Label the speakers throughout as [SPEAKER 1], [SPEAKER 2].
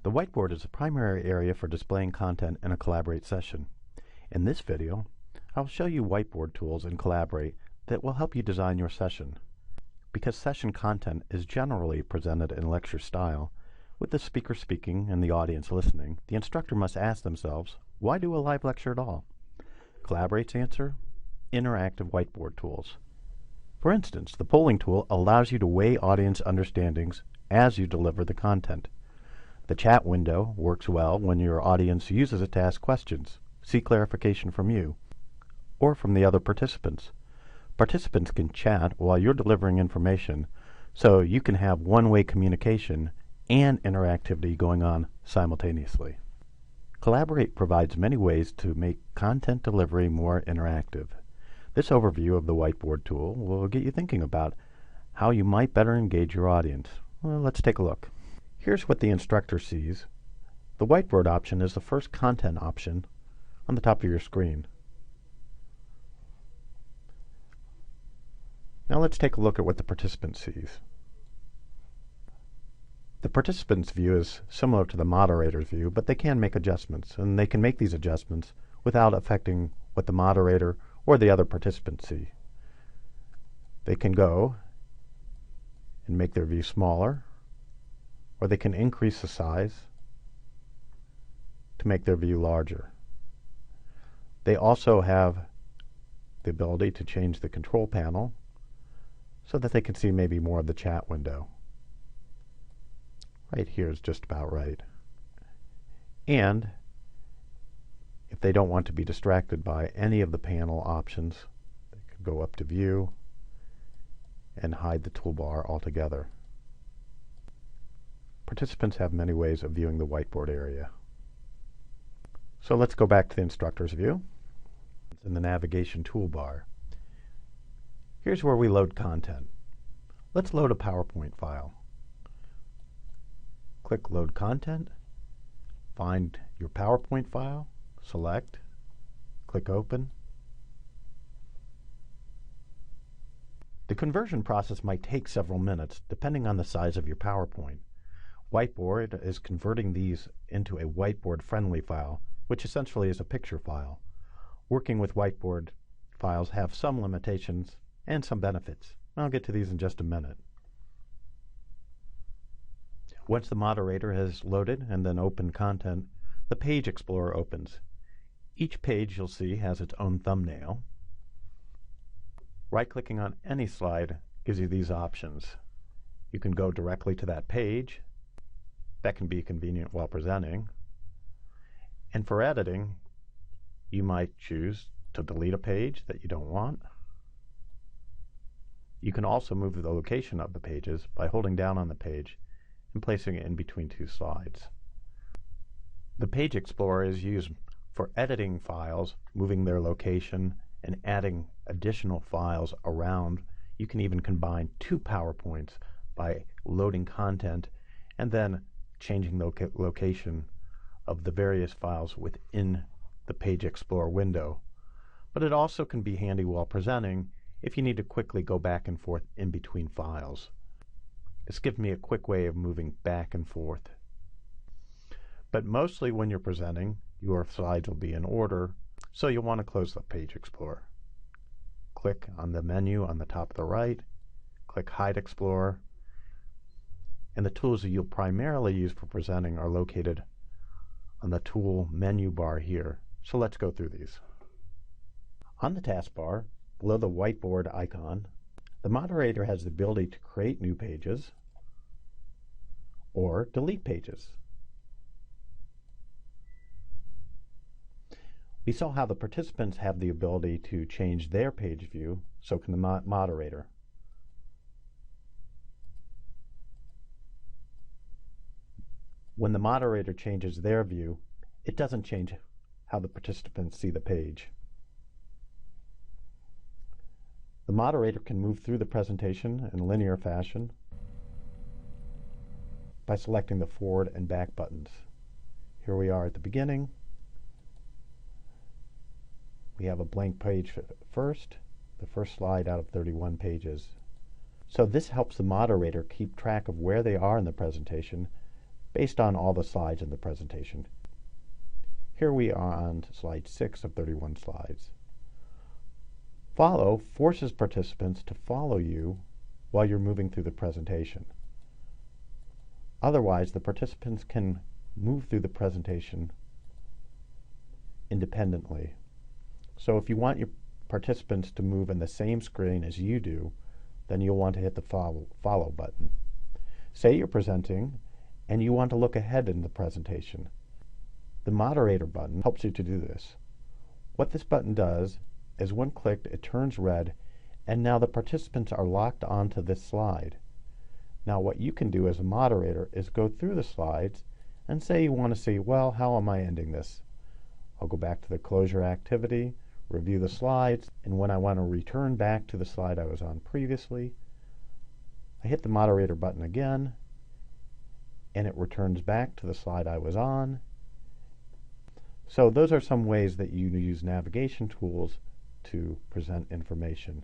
[SPEAKER 1] The whiteboard is the primary area for displaying content in a Collaborate session. In this video, I'll show you whiteboard tools in Collaborate that will help you design your session. Because session content is generally presented in lecture style, with the speaker speaking and the audience listening, the instructor must ask themselves, why do a live lecture at all? Collaborate's answer? Interactive whiteboard tools. For instance, the polling tool allows you to weigh audience understandings as you deliver the content. The chat window works well when your audience uses it to ask questions, seek clarification from you, or from the other participants. Participants can chat while you're delivering information, so you can have one-way communication and interactivity going on simultaneously. Collaborate provides many ways to make content delivery more interactive. This overview of the whiteboard tool will get you thinking about how you might better engage your audience. Well, let's take a look. Here's what the instructor sees. The whiteboard option is the first content option on the top of your screen. Now let's take a look at what the participant sees. The participant's view is similar to the moderator's view, but they can make adjustments, and they can make these adjustments without affecting what the moderator or the other participants see. They can go and make their view smaller, or they can increase the size to make their view larger. They also have the ability to change the control panel so that they can see maybe more of the chat window. Right here is just about right. And if they don't want to be distracted by any of the panel options, they can go up to View and hide the toolbar altogether. Participants have many ways of viewing the whiteboard area. So let's go back to the instructor's view. It's in the navigation toolbar. Here's where we load content. Let's load a PowerPoint file. Click Load Content, find your PowerPoint file, select, click Open. The conversion process might take several minutes depending on the size of your PowerPoint. Whiteboard is converting these into a whiteboard-friendly file, which essentially is a picture file. Working with whiteboard files have some limitations and some benefits. I'll get to these in just a minute. Once the moderator has loaded and then opened content, the Page Explorer opens. Each page you'll see has its own thumbnail. Right-clicking on any slide gives you these options. You can go directly to that page. That can be convenient while presenting. And for editing, you might choose to delete a page that you don't want. You can also move the location of the pages by holding down on the page and placing it in between two slides. The Page Explorer is used for editing files, moving their location, and adding additional files around. You can even combine two PowerPoints by loading content and then changing the location of the various files within the Page Explorer window. But it also can be handy while presenting if you need to quickly go back and forth in between files. This gives me a quick way of moving back and forth. But mostly when you're presenting, your slides will be in order, so you'll want to close the Page Explorer. Click on the menu on the top of the right, click Hide Explorer, and the tools that you'll primarily use for presenting are located on the tool menu bar here. So let's go through these. On the taskbar, below the whiteboard icon, the moderator has the ability to create new pages or delete pages. We saw how the participants have the ability to change their page view, so can the moderator. When the moderator changes their view, it doesn't change how the participants see the page. The moderator can move through the presentation in linear fashion by selecting the forward and back buttons. Here we are at the beginning. We have a blank page first, the first slide out of 31 pages. So this helps the moderator keep track of where they are in the presentation based on all the slides in the presentation. Here we are on slide 6 of 31 slides. Follow forces participants to follow you while you're moving through the presentation. Otherwise, the participants can move through the presentation independently. So if you want your participants to move in the same screen as you do, then you'll want to hit the follow button. Say you're presenting and you want to look ahead in the presentation. The moderator button helps you to do this. What this button does is when clicked, it turns red, and now the participants are locked onto this slide. Now what you can do as a moderator is go through the slides and say you want to see, well, how am I ending this? I'll go back to the closure activity, review the slides, and when I want to return back to the slide I was on previously, I hit the moderator button again, and it returns back to the slide I was on. So those are some ways that you use navigation tools to present information.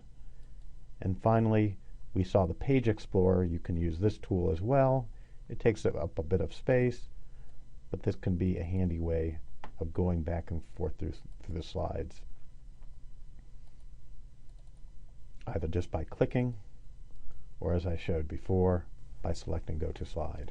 [SPEAKER 1] And finally, we saw the Page Explorer. You can use this tool as well. It takes up a bit of space, but this can be a handy way of going back and forth through the slides, either just by clicking or, as I showed before, by selecting Go to Slide.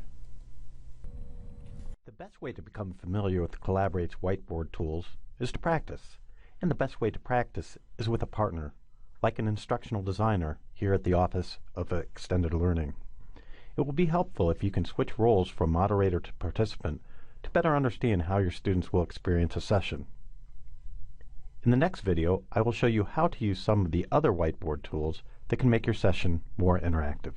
[SPEAKER 1] The best way to become familiar with Collaborate's whiteboard tools is to practice. And the best way to practice is with a partner, like an instructional designer here at the Office of Extended Learning. It will be helpful if you can switch roles from moderator to participant to better understand how your students will experience a session. In the next video, I will show you how to use some of the other whiteboard tools that can make your session more interactive.